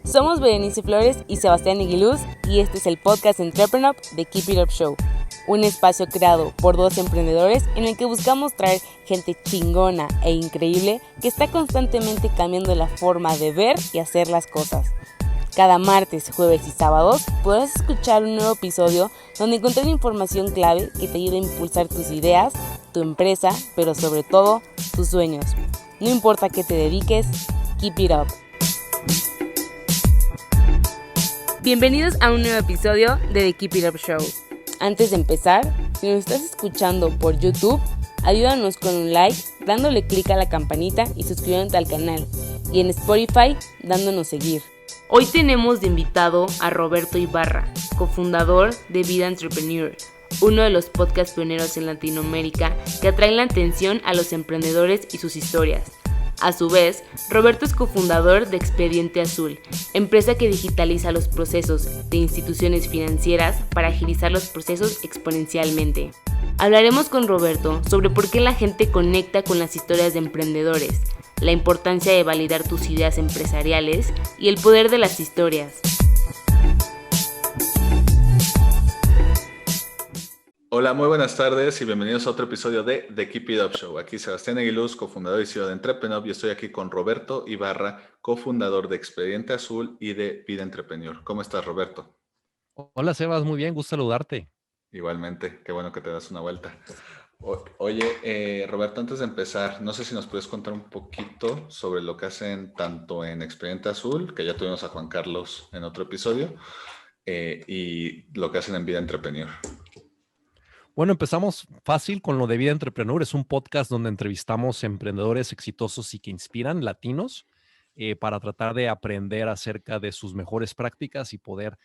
Somos Berenice Flores y Sebastián Iguiluz y este es el podcast Entrepreneur de Keep It Up Show, un espacio creado por dos emprendedores en el que buscamos traer gente chingona e increíble que está constantemente cambiando la forma de ver y hacer las cosas. Cada martes, jueves y sábados podrás escuchar un nuevo episodio donde encontrar información clave que te ayude a impulsar tus ideas, tu empresa, pero sobre todo tus sueños. No importa qué te dediques, keep it up. Bienvenidos a un nuevo episodio de The Keep It Up Show. Antes de empezar, si nos estás escuchando por YouTube, ayúdanos con un like, dándole clic a la campanita y suscribiéndote al canal. Y en Spotify, dándonos seguir. Hoy tenemos de invitado a Roberto Ibarra, cofundador de Vida Entrepreneur, uno de los podcasts pioneros en Latinoamérica que atraen la atención a los emprendedores y sus historias. A su vez, Roberto es cofundador de Expediente Azul, empresa que digitaliza los procesos de instituciones financieras para agilizar los procesos exponencialmente. Hablaremos con Roberto sobre por qué la gente conecta con las historias de emprendedores, la importancia de validar tus ideas empresariales y el poder de las historias. Hola, muy buenas tardes y bienvenidos a otro episodio de The Keep It Up Show. Aquí Sebastián Aguiluz, cofundador y CEO de Entrepreneur, y estoy aquí con Roberto Ibarra, cofundador de Expediente Azul y de Vida Entrepreneur. ¿Cómo estás, Roberto? Hola, Sebas, muy bien, gusto saludarte. Igualmente, qué bueno que te das una vuelta. Oye, Roberto, antes de empezar, no sé si nos puedes contar un poquito sobre lo que hacen tanto en Expediente Azul, que ya tuvimos a Juan Carlos en otro episodio, y lo que hacen en Vida Entrepreneur. Bueno, empezamos fácil con lo de Vida Entrepreneur. Es un podcast donde entrevistamos emprendedores exitosos y que inspiran latinos para tratar de aprender acerca de sus mejores prácticas y poder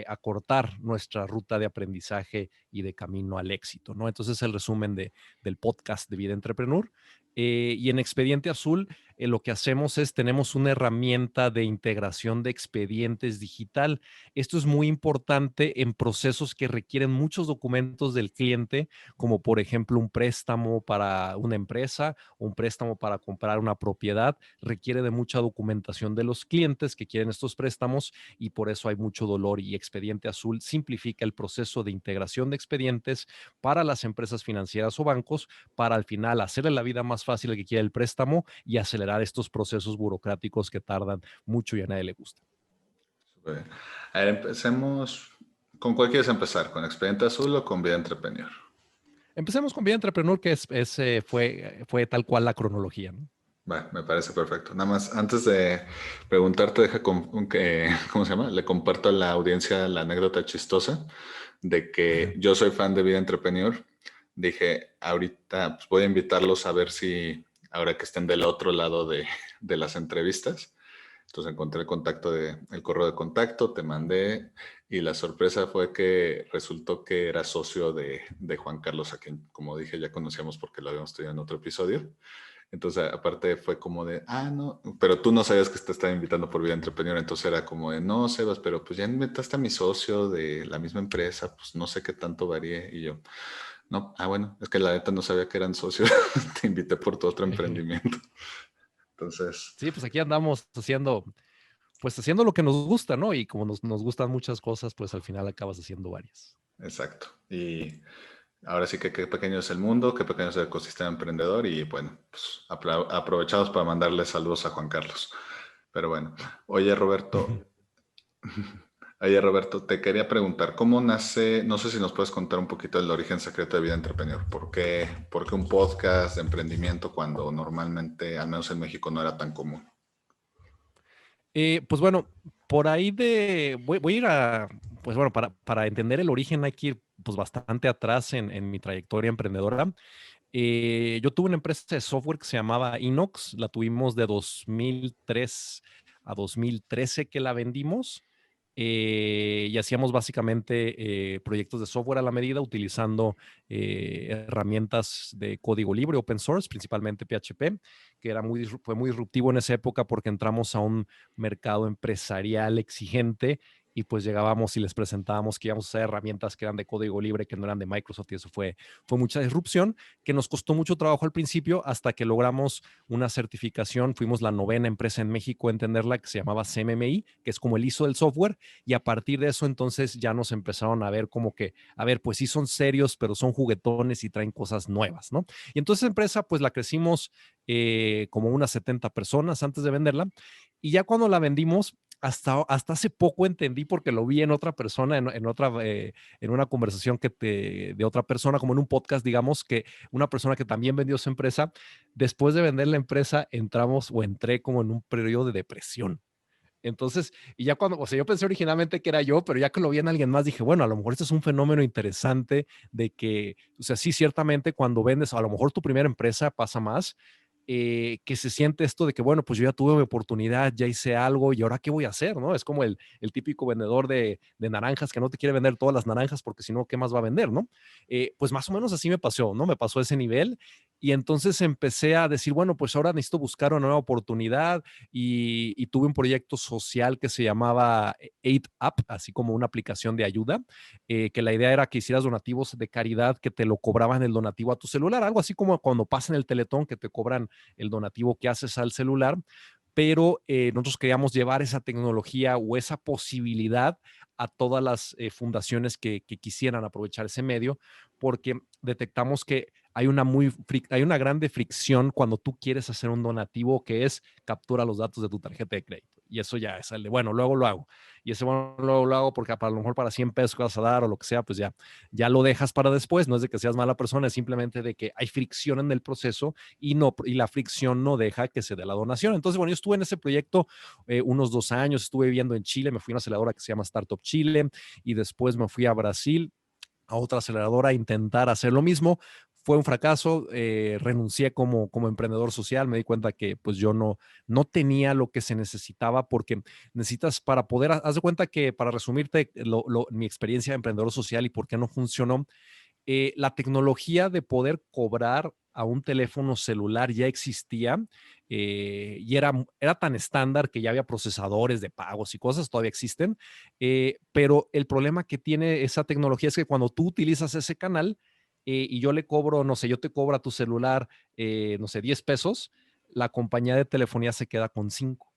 acortar nuestra ruta de aprendizaje y de camino al éxito, ¿no? Entonces, el resumen del podcast de Vida Entrepreneur. Y en Expediente Azul, lo que hacemos es, tenemos una herramienta de integración de expedientes digital. Esto es muy importante en procesos que requieren muchos documentos del cliente, como por ejemplo un préstamo para una empresa o un préstamo para comprar una propiedad. Requiere de mucha documentación de los clientes que quieren estos préstamos y por eso hay mucho dolor, y Expediente Azul simplifica el proceso de integración de expedientes para las empresas financieras o bancos para al final hacerle la vida más fácil al que quiere el préstamo y acelerar estos procesos burocráticos que tardan mucho y a nadie le gusta. Súper bien. A ver, empecemos. ¿Con cuál quieres empezar? ¿Con Expediente Azul o con Vida Entrepreneur? Empecemos con Vida Entrepreneur, que fue tal cual la cronología, ¿no? Va, me parece perfecto. Nada más, antes de preguntarte, ¿cómo se llama? Le comparto a la audiencia la anécdota chistosa de que yo soy fan de Vida Entrepreneur. Dije, ahorita pues, voy a invitarlos a ver si, ahora que estén del otro lado de las entrevistas. Entonces encontré el correo de contacto, te mandé, y la sorpresa fue que resultó que era socio de Juan Carlos, a quien, como dije, ya conocíamos porque lo habíamos tenido en otro episodio. Entonces, aparte fue como de, no, pero tú no sabías que te estaba invitando por Vida Entrepreneur, entonces era como de, no, Sebas, pero pues ya invitaste a mi socio de la misma empresa, pues no sé qué tanto varíe. Y yo, no, bueno, es que la neta no sabía que eran socios, te invité por tu otro emprendimiento. Entonces... Sí, pues aquí andamos haciendo lo que nos gusta, ¿no? Y como nos gustan muchas cosas, pues al final acabas haciendo varias. Exacto. Y ahora sí que qué pequeño es el mundo, qué pequeño es el ecosistema emprendedor, y bueno, pues aprovechados para mandarle saludos a Juan Carlos. Pero bueno, oye Roberto, te quería preguntar, ¿cómo nace? No sé si nos puedes contar un poquito del origen secreto de Vida Entrepreneur. ¿Por qué un podcast de emprendimiento cuando normalmente, al menos en México, no era tan común? Pues bueno, por ahí voy a ir pues bueno, para entender el origen hay que ir pues bastante atrás en mi trayectoria emprendedora. Yo tuve una empresa de software que se llamaba Inox, la tuvimos de 2003 a 2013 que la vendimos. Y hacíamos básicamente proyectos de software a la medida utilizando herramientas de código libre, open source, principalmente PHP, que fue muy disruptivo en esa época porque entramos a un mercado empresarial exigente y pues llegábamos y les presentábamos que íbamos a hacer herramientas que eran de código libre, que no eran de Microsoft, y eso fue mucha disrupción, que nos costó mucho trabajo al principio hasta que logramos una certificación. Fuimos la 9ª empresa en México en entenderla, que se llamaba CMMI, que es como el ISO del software, y a partir de eso entonces ya nos empezaron a ver como que, a ver, pues sí son serios, pero son juguetones y traen cosas nuevas, ¿no? Y entonces la empresa pues la crecimos como unas 70 personas antes de venderla, y ya cuando la vendimos, hasta hace poco entendí, porque lo vi en otra persona, en una conversación de otra persona, como en un podcast, digamos, que una persona que también vendió su empresa, después de vender la empresa, entré como en un periodo de depresión. Entonces, y ya cuando, o sea, yo pensé originalmente que era yo, pero ya que lo vi en alguien más, dije, bueno, a lo mejor este es un fenómeno interesante de que, o sea, sí, ciertamente cuando vendes, a lo mejor tu primera empresa pasa más, que se siente esto de que, bueno, pues yo ya tuve mi oportunidad, ya hice algo y ahora qué voy a hacer, ¿no? Es como el típico vendedor de naranjas que no te quiere vender todas las naranjas porque si no, ¿qué más va a vender, no? Pues más o menos así me pasó, ¿no? Me pasó ese nivel y entonces empecé a decir, bueno, pues ahora necesito buscar una nueva oportunidad y tuve un proyecto social que se llamaba Aid Up, así como una aplicación de ayuda, que la idea era que hicieras donativos de caridad que te lo cobraban el donativo a tu celular, algo así como cuando pasa en el Teletón que te cobran el donativo que haces al celular, pero nosotros queríamos llevar esa tecnología o esa posibilidad a todas las fundaciones que quisieran aprovechar ese medio, porque detectamos que hay una grande fricción cuando tú quieres hacer un donativo, que es captura los datos de tu tarjeta de crédito. Y eso ya es el de, bueno, luego lo hago. Y ese, bueno, luego lo hago porque a lo mejor para 100 pesos que vas a dar o lo que sea, pues ya lo dejas para después. No es de que seas mala persona, es simplemente de que hay fricción en el proceso y la fricción no deja que se dé la donación. Entonces, bueno, yo estuve en ese proyecto unos 2 años, estuve viviendo en Chile, me fui a una aceleradora que se llama Startup Chile y después me fui a Brasil a otra aceleradora a intentar hacer lo mismo. Fue un fracaso, renuncié como emprendedor social, me di cuenta que pues yo no tenía lo que se necesitaba porque necesitas para poder, haz de cuenta que para resumirte mi experiencia de emprendedor social y por qué no funcionó, la tecnología de poder cobrar a un teléfono celular ya existía y era tan estándar que ya había procesadores de pagos y cosas, todavía existen, pero el problema que tiene esa tecnología es que cuando tú utilizas ese canal y yo le cobro, no sé, yo te cobro a tu celular, no sé, 10 pesos, la compañía de telefonía se queda con 5.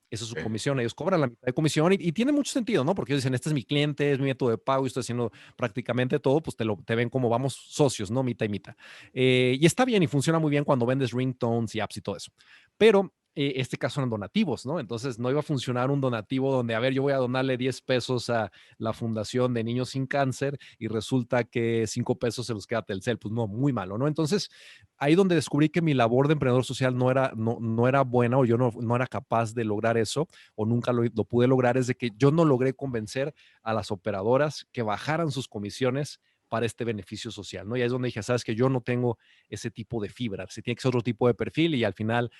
Esa es su comisión. Ellos cobran la mitad de comisión y tiene mucho sentido, ¿no? Porque ellos dicen, este es mi cliente, es mi método de pago y estoy haciendo prácticamente todo, pues te ven como vamos socios, ¿no? Mitad y mitad. Y está bien y funciona muy bien cuando vendes ringtones y apps y todo eso. Pero este caso eran donativos, ¿no? Entonces no iba a funcionar un donativo donde, a ver, yo voy a donarle 10 pesos a la Fundación de Niños Sin Cáncer y resulta que 5 pesos se los queda Telcel. Pues no, muy malo, ¿no? Entonces ahí donde descubrí que mi labor de emprendedor social no era buena o yo no era capaz de lograr eso o nunca lo pude lograr, es de que yo no logré convencer a las operadoras que bajaran sus comisiones para este beneficio social, ¿no? Y ahí es donde dije, sabes que yo no tengo ese tipo de fibra, se tiene que ser otro tipo de perfil y al final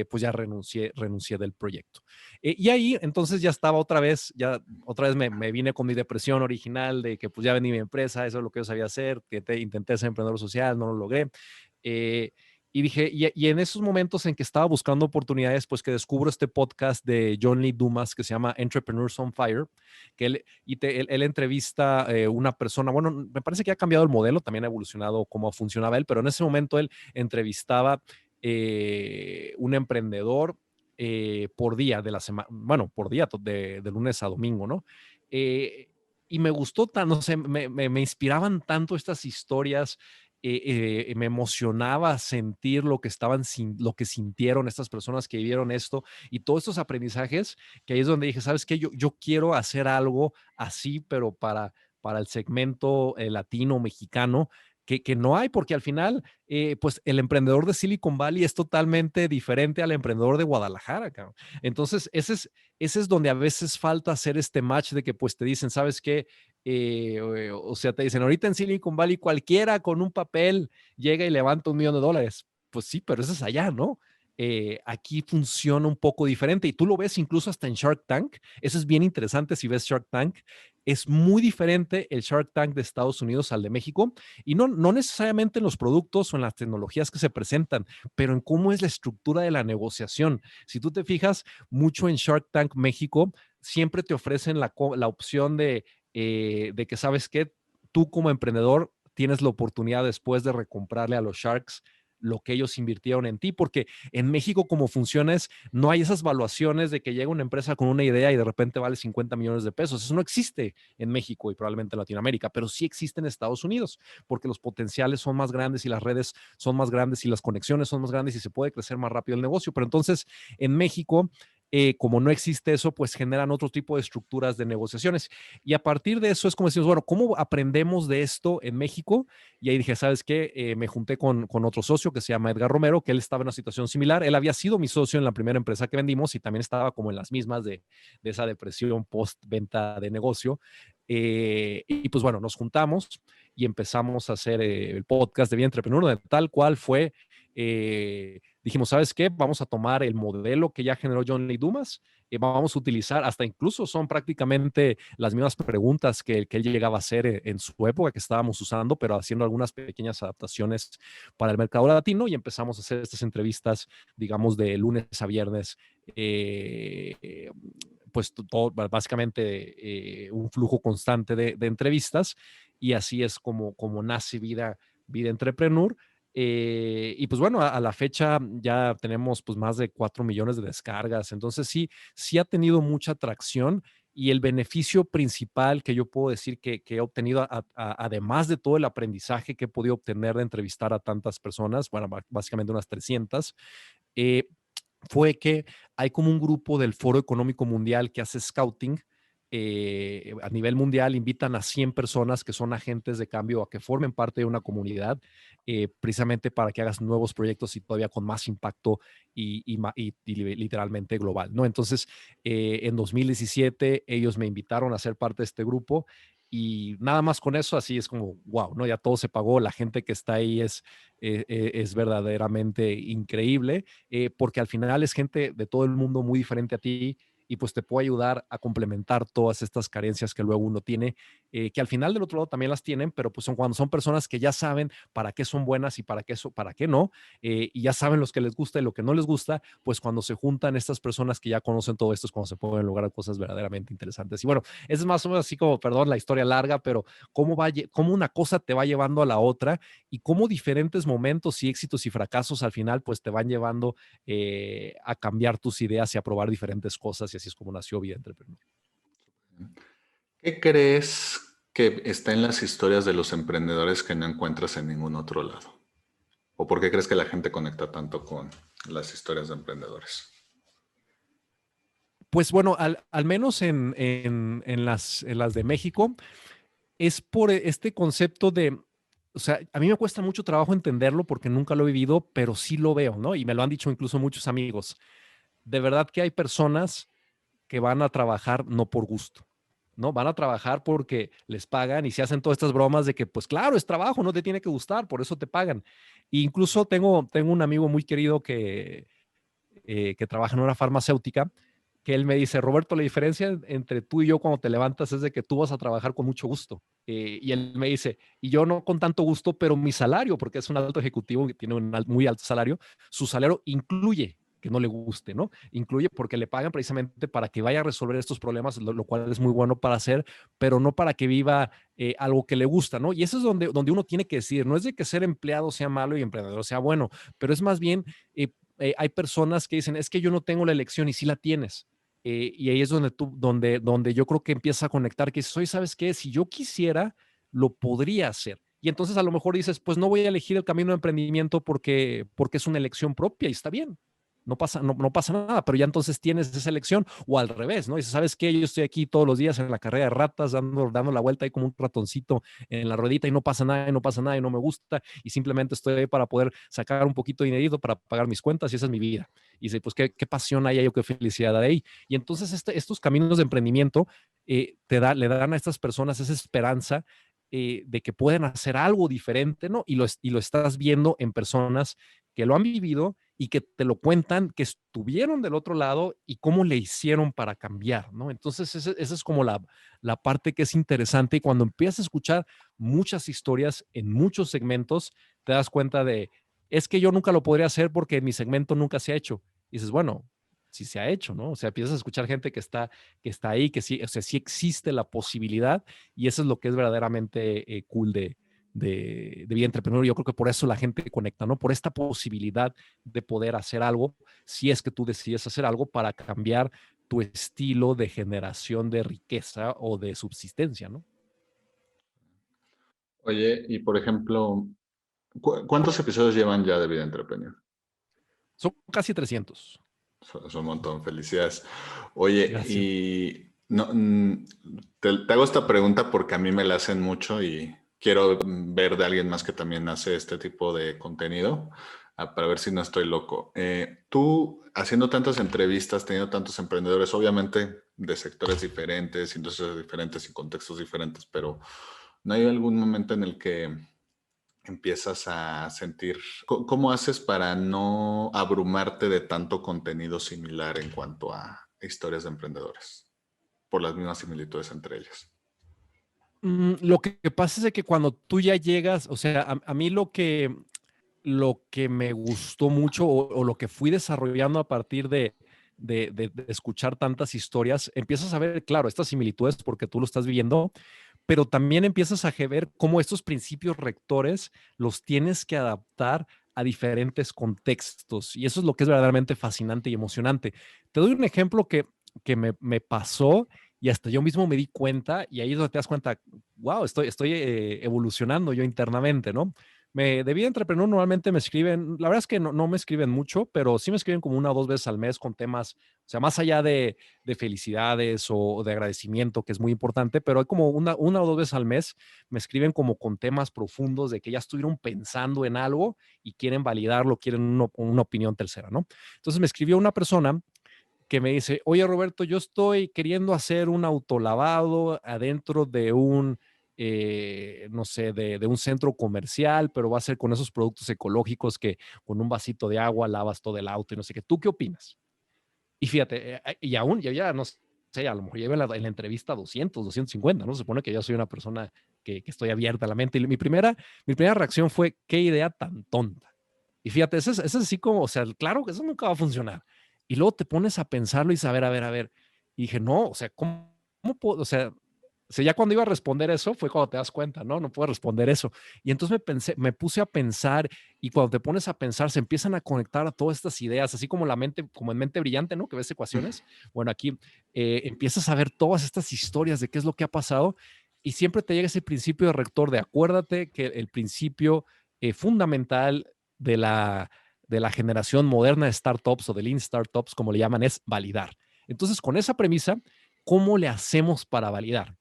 pues ya renuncié del proyecto. Y ahí entonces ya estaba otra vez me vine con mi depresión original de que pues ya vendí mi empresa, eso es lo que yo sabía hacer, intenté ser emprendedor social, no lo logré. Eh, y dije, y en esos momentos en que estaba buscando oportunidades, pues que descubro este podcast de John Lee Dumas que se llama Entrepreneurs on Fire, que él entrevista una persona, bueno, me parece que ha cambiado el modelo, también ha evolucionado cómo funcionaba él, pero en ese momento él entrevistaba un emprendedor por día de la semana, bueno, por día, de lunes a domingo, ¿no? Y me gustó tanto, no sé, me inspiraban tanto estas historias, me emocionaba sentir lo que sintieron estas personas que vivieron esto y todos estos aprendizajes, que ahí es donde dije, ¿sabes qué? Yo quiero hacer algo así, pero para el segmento latino, mexicano, que no hay, porque al final, pues el emprendedor de Silicon Valley es totalmente diferente al emprendedor de Guadalajara, cabrón. Entonces, ese es donde a veces falta hacer este match de que pues te dicen, ¿sabes qué? O sea, te dicen, ahorita en Silicon Valley cualquiera con un papel llega y levanta $1 millón. Pues sí, pero eso es allá, ¿no? Aquí funciona un poco diferente y tú lo ves incluso hasta en Shark Tank. Eso es bien interesante si ves Shark Tank. Es muy diferente el Shark Tank de Estados Unidos al de México y no necesariamente en los productos o en las tecnologías que se presentan, pero en cómo es la estructura de la negociación. Si tú te fijas mucho en Shark Tank México, siempre te ofrecen la opción de que, ¿sabes qué? Tú como emprendedor tienes la oportunidad después de recomprarle a los Sharks lo que ellos invirtieron en ti, porque en México como funciona es, no hay esas valuaciones de que llega una empresa con una idea y de repente vale 50 millones de pesos. Eso no existe en México y probablemente en Latinoamérica, pero sí existe en Estados Unidos, porque los potenciales son más grandes y las redes son más grandes y las conexiones son más grandes y se puede crecer más rápido el negocio. Pero entonces en México, como no existe eso, pues generan otro tipo de estructuras de negociaciones. Y a partir de eso es como decimos, bueno, ¿cómo aprendemos de esto en México? Y ahí dije, ¿sabes qué? Me junté con otro socio que se llama Edgar Romero, que él estaba en una situación similar. Él había sido mi socio en la primera empresa que vendimos y también estaba como en las mismas de esa depresión post-venta de negocio. Y pues bueno, nos juntamos y empezamos a hacer el podcast de Vida Entrepreneur, tal cual fue. Dijimos, ¿sabes qué? Vamos a tomar el modelo que ya generó John Lee Dumas, vamos a utilizar, hasta incluso son prácticamente las mismas preguntas que él llegaba a hacer en su época que estábamos usando, pero haciendo algunas pequeñas adaptaciones para el mercado latino y empezamos a hacer estas entrevistas, digamos, de lunes a viernes. Pues todo, básicamente un flujo constante de entrevistas y así es como nace Vida Entrepreneur. Y pues bueno, a la fecha ya tenemos pues más de 4 millones de descargas, entonces sí ha tenido mucha atracción y el beneficio principal que yo puedo decir que he obtenido, además de todo el aprendizaje que he podido obtener de entrevistar a tantas personas, bueno, básicamente unas 300, fue que hay como un grupo del Foro Económico Mundial que hace scouting a nivel mundial, invitan a 100 personas que son agentes de cambio a que formen parte de una comunidad, precisamente para que hagas nuevos proyectos y todavía con más impacto y literalmente global, ¿no? Entonces, en 2017 ellos me invitaron a ser parte de este grupo y nada más con eso, así es como, wow, ¿no? Ya todo se pagó, la gente que está ahí es verdaderamente increíble, porque al final es gente de todo el mundo muy diferente a ti y pues te puede ayudar a complementar todas estas carencias que luego uno tiene, que al final del otro lado también las tienen, pero pues cuando son personas que ya saben para qué son buenas y para qué no, y ya saben los que les gusta y lo que no les gusta, pues cuando se juntan estas personas que ya conocen todo esto es cuando se pueden lograr cosas verdaderamente interesantes. Y bueno, es más o menos así como, perdón, la historia larga, pero cómo una cosa te va llevando a la otra y cómo diferentes momentos y éxitos y fracasos al final pues te van llevando a cambiar tus ideas y a probar diferentes cosas y así es como nació Vida Entrepreneur. ¿Qué crees que está en las historias de los emprendedores que no encuentras en ningún otro lado? ¿O por qué crees que la gente conecta tanto con las historias de emprendedores? Pues bueno, al menos en las de México, es por este concepto de, o sea, a mí me cuesta mucho trabajo entenderlo porque nunca lo he vivido, pero sí lo veo, ¿no? Y me lo han dicho incluso muchos amigos. De verdad que hay personas que van a trabajar no por gusto, ¿no? Van a trabajar porque les pagan y se hacen todas estas bromas de que, pues claro, es trabajo, no te tiene que gustar, por eso te pagan. E incluso tengo un amigo muy querido que trabaja en una farmacéutica, que él me dice, Roberto, la diferencia entre tú y yo cuando te levantas es de que tú vas a trabajar con mucho gusto. Y él me dice, y yo no con tanto gusto, pero mi salario, porque es un alto ejecutivo que tiene un muy alto salario, su salario incluye que no le guste, ¿no? Incluye porque le pagan precisamente para que vaya a resolver estos problemas, lo cual es muy bueno para hacer, pero no para que viva algo que le gusta, ¿no? Y eso es donde uno tiene que decir, no es de que ser empleado sea malo y emprendedor sea bueno, pero es más bien, hay personas que dicen, es que yo no tengo la elección y sí la tienes. Y ahí es donde yo creo que empieza a conectar, que dices, oye, ¿sabes qué? Si yo quisiera, lo podría hacer. Y entonces a lo mejor dices, pues no voy a elegir el camino de emprendimiento porque es una elección propia y está bien. No pasa nada, pero ya entonces tienes esa elección o al revés, ¿no? Y dices, ¿sabes qué? Yo estoy aquí todos los días en la carrera de ratas, dando la vuelta ahí como un ratoncito en la ruedita y no pasa nada, y no pasa nada, y no me gusta, y simplemente estoy ahí para poder sacar un poquito de dinerito para pagar mis cuentas y esa es mi vida. Y dice, pues qué pasión hay ahí o qué felicidad hay ahí. Y entonces estos caminos de emprendimiento le dan a estas personas esa esperanza de que pueden hacer algo diferente, ¿no? Y lo estás viendo en personas que lo han vivido y que te lo cuentan, que estuvieron del otro lado y cómo le hicieron para cambiar, ¿no? Entonces, esa es como la parte que es interesante y cuando empiezas a escuchar muchas historias en muchos segmentos, te das cuenta de, es que yo nunca lo podría hacer porque en mi segmento nunca se ha hecho. Y dices, bueno, sí se ha hecho, ¿no? O sea, empiezas a escuchar gente que está ahí, que sí, o sea, sí existe la posibilidad y eso es lo que es verdaderamente cool de vida entrepreneur. Yo creo que por eso la gente conecta, ¿no? Por esta posibilidad de poder hacer algo, si es que tú decides hacer algo para cambiar tu estilo de generación de riqueza o de subsistencia, ¿no? Oye, y por ejemplo, ¿cuántos episodios llevan ya de Vida Entrepreneur? Son casi 300. Es un montón, felicidades. Oye, Gracias. y no, te hago esta pregunta porque a mí me la hacen mucho y quiero ver de alguien más que también hace este tipo de contenido, para ver si no estoy loco. Tú, haciendo tantas entrevistas, teniendo tantos emprendedores, obviamente de sectores diferentes, industrias diferentes y contextos diferentes, pero ¿no hay algún momento en el que empiezas a sentir? ¿Cómo haces para no abrumarte de tanto contenido similar en cuanto a historias de emprendedores, por las mismas similitudes entre ellas? Lo que pasa es de que cuando tú ya llegas, o sea, a mí lo que me gustó mucho o lo que fui desarrollando a partir de escuchar tantas historias, empiezas a ver, claro, estas similitudes porque tú lo estás viviendo, pero también empiezas a ver cómo estos principios rectores los tienes que adaptar a diferentes contextos. Y eso es lo que es verdaderamente fascinante y emocionante. Te doy un ejemplo que me pasó y hasta yo mismo me di cuenta, y ahí es donde te das cuenta, wow, estoy evolucionando yo internamente, ¿no? De Vida Entrepreneur normalmente me escriben, la verdad es que no me escriben mucho, pero sí me escriben como 1 o 2 veces al mes con temas, o sea, más allá de felicidades o de agradecimiento, que es muy importante, pero hay como una o 2 veces al mes me escriben como con temas profundos de que ya estuvieron pensando en algo y quieren validarlo, quieren una opinión tercera, ¿no? Entonces me escribió una persona que me dice, oye Roberto, yo estoy queriendo hacer un autolavado adentro de no sé, de un centro comercial, pero va a ser con esos productos ecológicos que con un vasito de agua lavas todo el auto y no sé qué. ¿Tú qué opinas? Y fíjate, y aún, yo ya no sé, a lo mejor llevo en la entrevista 200, 250, ¿no? Se supone que yo soy una persona que estoy abierta a la mente. Y mi primera reacción fue, qué idea tan tonta. Y fíjate, eso es así como, o sea, claro que eso nunca va a funcionar. Y luego te pones a pensarlo y saber, a ver. Y dije, no, o sea, ¿cómo puedo? O sea, ya cuando iba a responder eso fue cuando te das cuenta, ¿no? No puedo responder eso. Y entonces me puse a pensar y cuando te pones a pensar se empiezan a conectar a todas estas ideas, así como la mente, como en mente brillante, ¿no? Que ves ecuaciones. Bueno, aquí empiezas a ver todas estas historias de qué es lo que ha pasado y siempre te llega ese principio de rector de acuérdate que el principio fundamental de la generación moderna de startups o de lean startups, como le llaman, es validar. Entonces, con esa premisa, ¿cómo le hacemos para validar?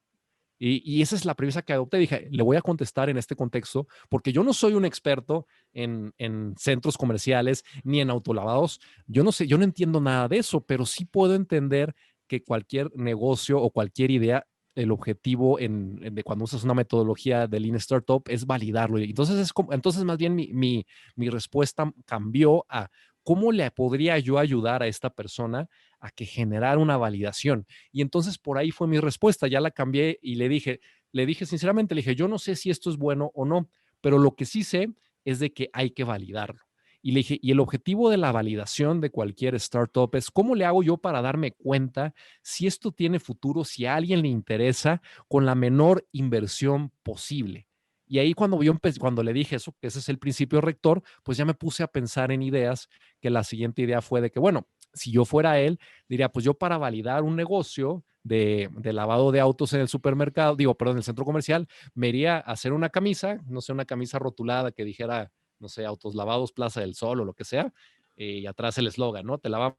Y esa es la premisa que adopté. Dije, le voy a contestar en este contexto porque yo no soy un experto en centros comerciales ni en autolavados. Yo no sé, yo no entiendo nada de eso, pero sí puedo entender que cualquier negocio o cualquier idea, el objetivo de cuando usas una metodología de Lean Startup es validarlo. Y entonces más bien mi respuesta cambió a cómo le podría yo ayudar a esta persona a que generara una validación. Y entonces por ahí fue mi respuesta, ya la cambié y le dije sinceramente, le dije, yo no sé si esto es bueno o no, pero lo que sí sé es de que hay que validarlo. Y le dije, y el objetivo de la validación de cualquier startup es cómo le hago yo para darme cuenta si esto tiene futuro, si a alguien le interesa, con la menor inversión posible. Y ahí cuando le dije eso, que ese es el principio rector, pues ya me puse a pensar en ideas, que la siguiente idea fue de que, bueno, si yo fuera él, diría, pues yo para validar un negocio de lavado de autos en el supermercado, perdón, en el centro comercial, me iría a hacer una camisa, no sé, una camisa rotulada que dijera, no sé, autos lavados, Plaza del Sol o lo que sea, y atrás el eslogan, ¿no? Te lavamos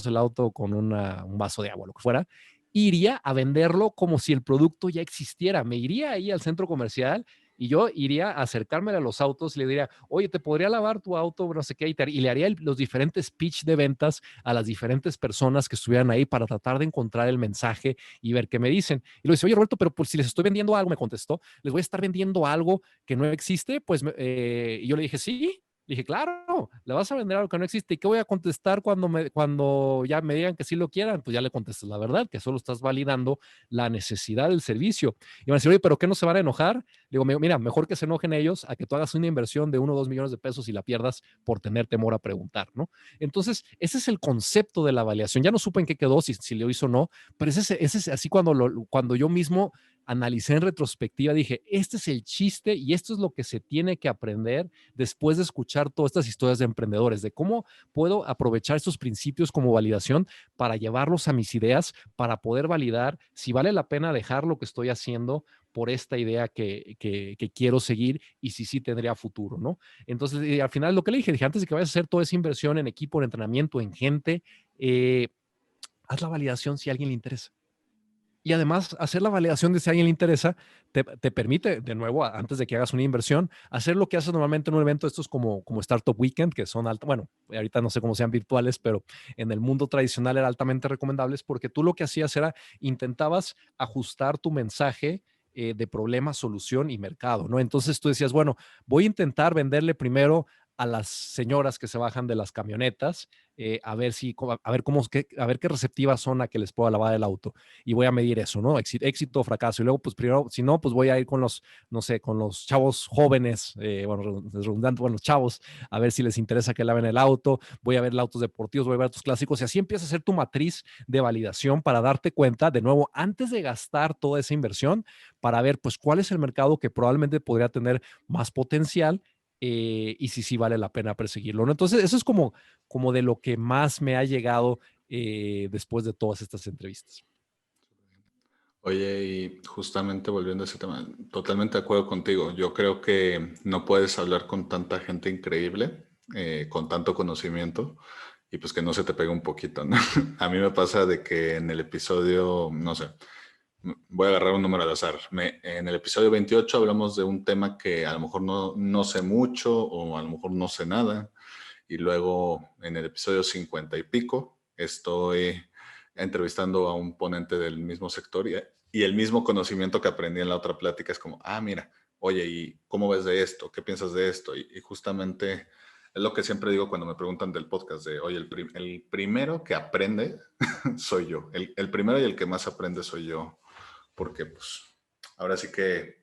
el auto con un vaso de agua, lo que fuera. Iría a venderlo como si el producto ya existiera. Me iría ahí al centro comercial y yo iría a acercarme a los autos y le diría, oye, ¿te podría lavar tu auto? No sé qué, y le haría los diferentes pitch de ventas a las diferentes personas que estuvieran ahí para tratar de encontrar el mensaje y ver qué me dicen. Y lo dice, oye, Roberto, pero pues si les estoy vendiendo algo, me contestó, les voy a estar vendiendo algo que no existe, pues y yo le dije, sí, Dije, claro, le vas a vender algo que no existe. ¿Y qué voy a contestar cuando ya me digan que sí lo quieran? Pues ya le contestas la verdad, que solo estás validando la necesidad del servicio. Y van a decir, oye, ¿pero qué no se van a enojar? Digo, mira, mejor que se enojen ellos a que tú hagas una inversión de 1 o 2 millones de pesos y la pierdas por tener temor a preguntar, ¿no? Entonces, ese es el concepto de la validación. Ya no supe en qué quedó, si lo hizo o no, pero ese es así cuando yo mismo analicé en retrospectiva, dije, este es el chiste y esto es lo que se tiene que aprender después de escuchar todas estas historias de emprendedores, de cómo puedo aprovechar estos principios como validación para llevarlos a mis ideas, para poder validar si vale la pena dejar lo que estoy haciendo por esta idea que quiero seguir y si sí tendría futuro, ¿no? Entonces, al final lo que le dije, antes de que vayas a hacer toda esa inversión en equipo, en entrenamiento, en gente, haz la validación si a alguien le interesa. Y además, hacer la validación de si a alguien le interesa te permite, de nuevo, antes de que hagas una inversión, hacer lo que haces normalmente en un evento, estos como Startup Weekend, que son bueno, ahorita no sé cómo sean virtuales, pero en el mundo tradicional era altamente recomendables porque tú lo que hacías era intentabas ajustar tu mensaje de problema, solución y mercado, ¿no? Entonces tú decías, bueno, voy a intentar venderle primero a las señoras que se bajan de las camionetas, a ver a ver qué receptivas son a que les pueda lavar el auto y voy a medir eso, ¿no? Éxito o fracaso. Y luego, pues primero, si no, pues voy a ir con los, no sé, con los chavos jóvenes, bueno, es redundante, bueno, los chavos, a ver si les interesa que laven el auto, voy a ver autos deportivos, voy a ver autos clásicos y así empiezas a hacer tu matriz de validación para darte cuenta, de nuevo, antes de gastar toda esa inversión, para ver, pues, cuál es el mercado que probablemente podría tener más potencial y si sí vale la pena perseguirlo, ¿no? Entonces, eso es como de lo que más me ha llegado después de todas estas entrevistas. Oye, y justamente volviendo a ese tema, totalmente de acuerdo contigo. Yo creo que no puedes hablar con tanta gente increíble, con tanto conocimiento, y pues que no se te pegue un poquito, ¿no? A mí me pasa de que en el episodio, no sé, voy a agarrar un número al azar. En el episodio 28 hablamos de un tema que a lo mejor no sé mucho o a lo mejor no sé nada. Y luego en el episodio 50 y pico estoy entrevistando a un ponente del mismo sector y el mismo conocimiento que aprendí en la otra plática es como, ah, mira, oye, ¿y cómo ves de esto? ¿Qué piensas de esto? Y justamente es lo que siempre digo cuando me preguntan del podcast, de, oye, el primero que aprende soy yo. El primero y el que más aprende soy yo, porque pues ahora sí que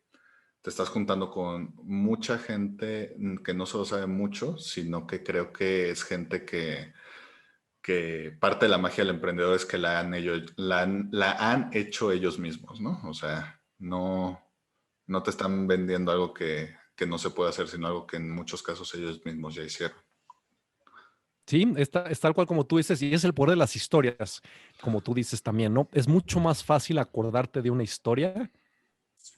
te estás juntando con mucha gente que no solo sabe mucho, sino que creo que es gente que parte de la magia del emprendedor es que la han hecho ellos mismos, ¿no? O sea, no te están vendiendo algo que no se puede hacer, sino algo que en muchos casos ellos mismos ya hicieron. Sí, es tal cual como tú dices, y es el poder de las historias, como tú dices también, ¿no? Es mucho más fácil acordarte de una historia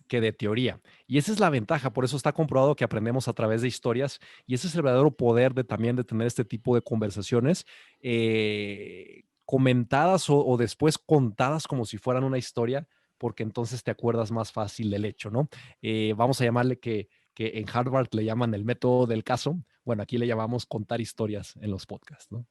que de teoría. Y esa es la ventaja, por eso está comprobado que aprendemos a través de historias y ese es el verdadero poder de también de tener este tipo de conversaciones comentadas o después contadas como si fueran una historia, porque entonces te acuerdas más fácil del hecho, ¿no? Vamos a llamarle que en Harvard le llaman el método del caso. Bueno, aquí le llamamos contar historias en los podcasts, ¿no?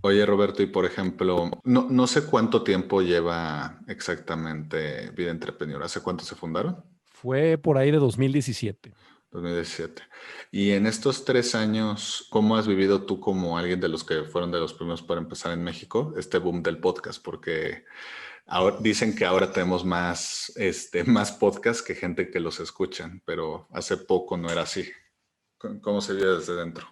Oye, Roberto, y por ejemplo, no sé cuánto tiempo lleva exactamente Vida Entrepreneur. ¿Hace cuánto se fundaron? Fue por ahí de 2017. 2017. Y en estos 3 años, ¿cómo has vivido tú como alguien de los que fueron de los primeros para empezar en México este boom del podcast? Porque ahora dicen que ahora tenemos más podcasts que gente que los escuchan, pero hace poco no era así. ¿Cómo se vive desde dentro?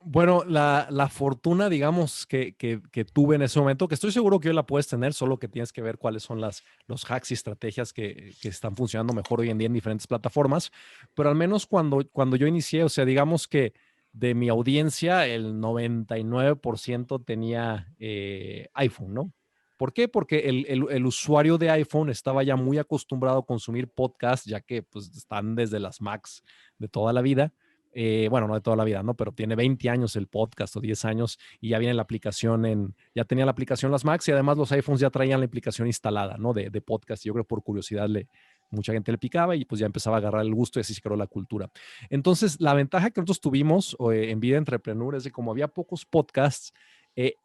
Bueno, la fortuna, digamos, que tuve en ese momento, que estoy seguro que hoy la puedes tener, solo que tienes que ver cuáles son los hacks y estrategias que están funcionando mejor hoy en día en diferentes plataformas, pero al menos cuando yo inicié, o sea, digamos que de mi audiencia, el 99% tenía iPhone, ¿no? ¿Por qué? Porque el usuario de iPhone estaba ya muy acostumbrado a consumir podcasts, ya que pues, están desde las Macs de toda la vida. Bueno, no de toda la vida, ¿no? Pero tiene 20 años el podcast o 10 años y ya viene la aplicación ya tenía la aplicación las Macs y además los iPhones ya traían la aplicación instalada, ¿no? De podcast. Yo creo que por curiosidad mucha gente le picaba y pues ya empezaba a agarrar el gusto y así se creó la cultura. Entonces, la ventaja que nosotros tuvimos en Vida Entrepreneur es que como había pocos podcasts,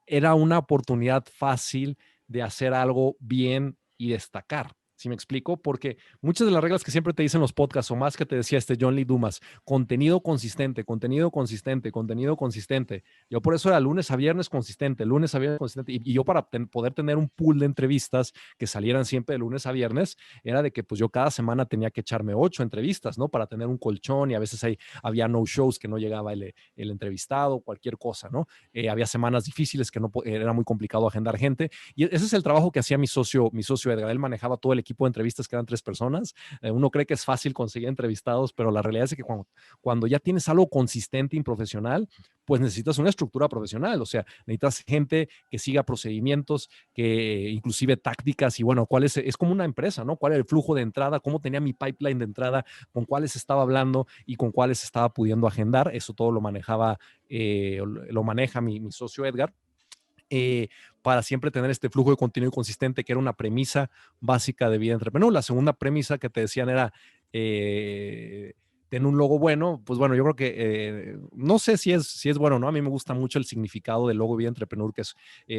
era una oportunidad fácil de hacer algo bien y destacar. ¿Sí me explico? Porque muchas de las reglas que siempre te dicen los podcasts, o más que te decía John Lee Dumas, contenido consistente, contenido consistente, contenido consistente. Yo por eso era lunes a viernes consistente, lunes a viernes consistente. Y yo para poder tener un pool de entrevistas que salieran siempre de lunes a viernes, era de que pues yo cada semana tenía que echarme 8 entrevistas, ¿no? Para tener un colchón, y a veces había no shows que no llegaba el entrevistado, cualquier cosa, ¿no? Había semanas difíciles que no era muy complicado agendar gente. Y ese es el trabajo que hacía mi socio Edgar. Él manejaba todo el equipo de entrevistas, que eran 3 personas. Uno cree que es fácil conseguir entrevistados, pero la realidad es que cuando ya tienes algo consistente y profesional, pues necesitas una estructura profesional. O sea, necesitas gente que siga procedimientos, que inclusive tácticas, y bueno, es como una empresa, ¿no? ¿Cuál era el flujo de entrada? ¿Cómo tenía mi pipeline de entrada? ¿Con cuáles estaba hablando y con cuáles estaba pudiendo agendar? Eso todo lo maneja mi socio Edgar. Para siempre tener este flujo de contenido consistente, que era una premisa básica de Vida Entrepreneur. La segunda premisa que te decían era tener un logo bueno. Pues bueno, yo creo que no sé si es bueno o no. A mí me gusta mucho el significado del logo Vida Entrepreneur, que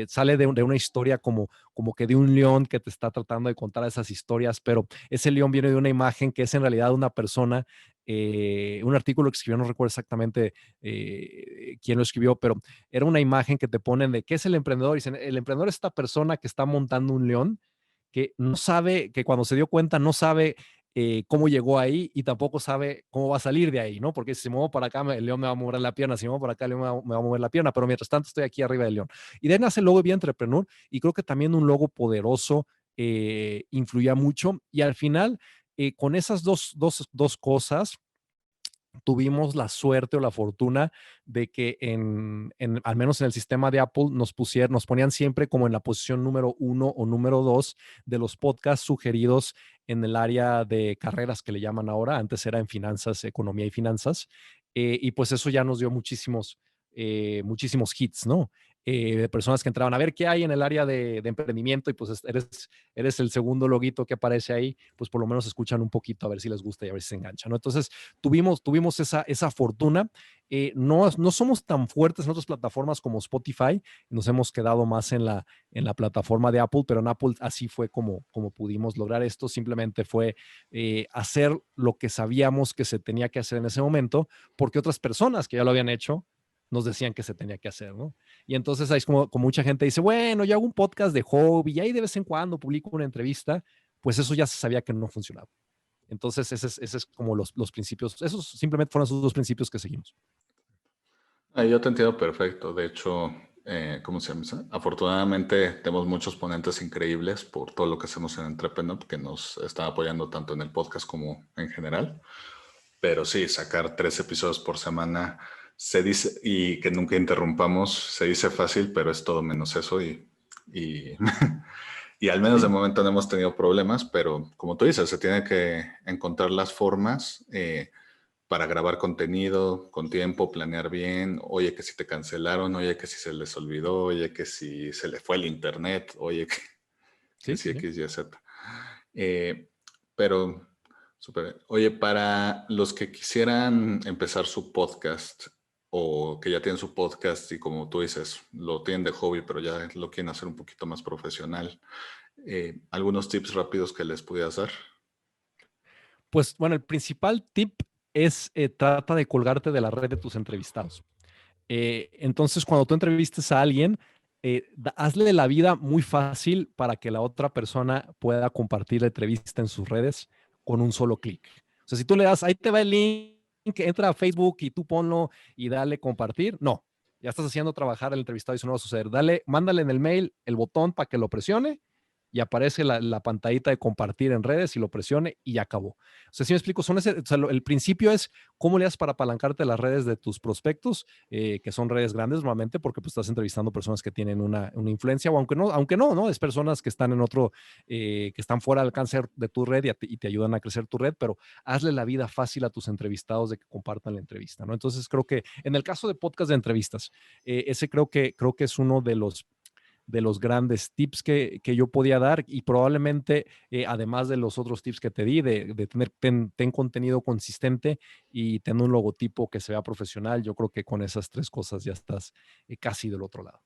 sale de una historia como que de un león que te está tratando de contar esas historias, pero ese león viene de una imagen que es en realidad una persona. Un artículo que escribió, no recuerdo exactamente quién lo escribió, pero era una imagen que te ponen de qué es el emprendedor. Dicen, el emprendedor es esta persona que está montando un león, que no sabe, que cuando se dio cuenta no sabe cómo llegó ahí, y tampoco sabe cómo va a salir de ahí, ¿no? Porque si me muevo para acá, el león me va a mover la pierna; si me muevo para acá, el león me va a mover la pierna, pero mientras tanto estoy aquí arriba del león. Y de ahí nace el logo de Vida Entrepreneur, y creo que también un logo poderoso influía mucho. Y al final, con esas dos cosas, tuvimos la suerte o la fortuna de que al menos en el sistema de Apple nos ponían siempre como en la posición número 1 o número 2 de los podcasts sugeridos en el área de carreras, que le llaman ahora. Antes era en finanzas, economía y finanzas. Y pues eso ya nos dio muchísimos hits, ¿no? De personas que entraban a ver qué hay en el área de emprendimiento, y pues eres el segundo loguito que aparece ahí, pues por lo menos escuchan un poquito a ver si les gusta y a ver si se enganchan, ¿no? Entonces tuvimos esa fortuna. No somos tan fuertes en otras plataformas como Spotify. Nos hemos quedado más en la plataforma de Apple, pero en Apple así fue como pudimos lograr esto. Simplemente fue hacer lo que sabíamos que se tenía que hacer en ese momento, porque otras personas que ya lo habían hecho nos decían que se tenía que hacer, ¿no? Y entonces ahí es como mucha gente dice, bueno, yo hago un podcast de hobby y ahí de vez en cuando publico una entrevista. Pues eso ya se sabía que no funcionaba. Entonces ese es como los principios. Esos simplemente fueron esos 2 principios que seguimos. Yo te entiendo perfecto. De hecho, ¿cómo se llama eso? Afortunadamente tenemos muchos ponentes increíbles por todo lo que hacemos en Entrepreneur, que nos están apoyando tanto en el podcast como en general. Pero sí, sacar 3 episodios por semana se dice, y que nunca interrumpamos, se dice fácil, pero es todo menos eso. Y y al menos de momento no hemos tenido problemas, pero como tú dices, se tiene que encontrar las formas para grabar contenido con tiempo, planear bien. Oye, que si te cancelaron, oye, que si se les olvidó, oye, que si se le fue el internet, oye, que si X, Y, Z. Pero, súper. Oye, para los que quisieran empezar su podcast, o que ya tienen su podcast y como tú dices, lo tienen de hobby, pero ya lo quieren hacer un poquito más profesional, ¿algunos tips rápidos que les pudieras dar? Pues bueno, el principal tip es trata de colgarte de la red de tus entrevistados. Entonces, cuando tú entrevistes a alguien, hazle la vida muy fácil para que la otra persona pueda compartir la entrevista en sus redes con un solo clic. O sea, si tú le das, ahí te va el link, entra a Facebook y tú ponlo y dale compartir. No, ya estás haciendo trabajar al entrevistado y eso no va a suceder. Mándale en el mail el botón para que lo presione, y aparece la pantallita de compartir en redes, y lo presione y ya acabó. O sea, si me explico, el principio es cómo le haces para apalancarte las redes de tus prospectos, que son redes grandes normalmente, porque pues estás entrevistando personas que tienen una influencia, o aunque no, es personas que están que están fuera del alcance de tu red, y te ayudan a crecer tu red, pero hazle la vida fácil a tus entrevistados de que compartan la entrevista, ¿no? Entonces creo que en el caso de podcast de entrevistas, ese creo que es uno de los grandes tips que yo podía dar, y probablemente, además de los otros tips que te di, de ten contenido consistente y ten un logotipo que se vea profesional. Yo creo que con esas 3 cosas ya estás casi del otro lado.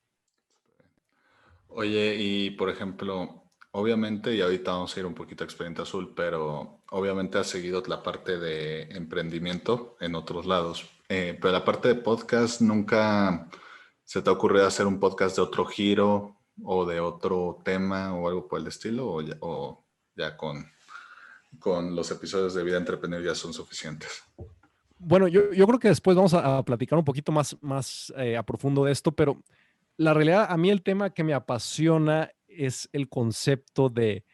Oye, y por ejemplo, Obviamente, y ahorita vamos a ir un poquito a Expediente Azul, pero obviamente has seguido la parte de emprendimiento en otros lados. Pero la parte de podcast, ¿nunca se te ha ocurrido hacer un podcast de otro giro o de otro tema o algo por el estilo? O ya con los episodios de Vida Entrepreneur ya son suficientes? Bueno, yo creo que después vamos a platicar un poquito más a profundo de esto, pero la realidad, a mí el tema que me apasiona es el concepto de,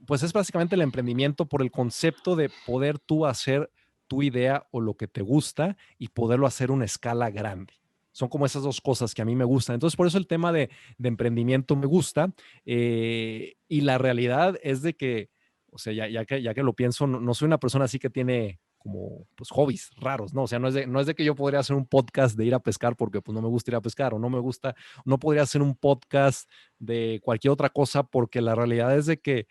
pues es básicamente el emprendimiento por el concepto de poder tú hacer tu idea o lo que te gusta y poderlo hacer a una escala grande. Son como esas dos cosas que a mí me gustan. Entonces, por eso el tema de emprendimiento me gusta. Y la realidad es de que, o sea, ya que lo pienso, no soy una persona así que tiene como pues hobbies raros, ¿no? O sea, no es de que yo podría hacer un podcast de ir a pescar porque pues no me gusta ir a pescar o no me gusta, no podría hacer un podcast de cualquier otra cosa porque la realidad es de que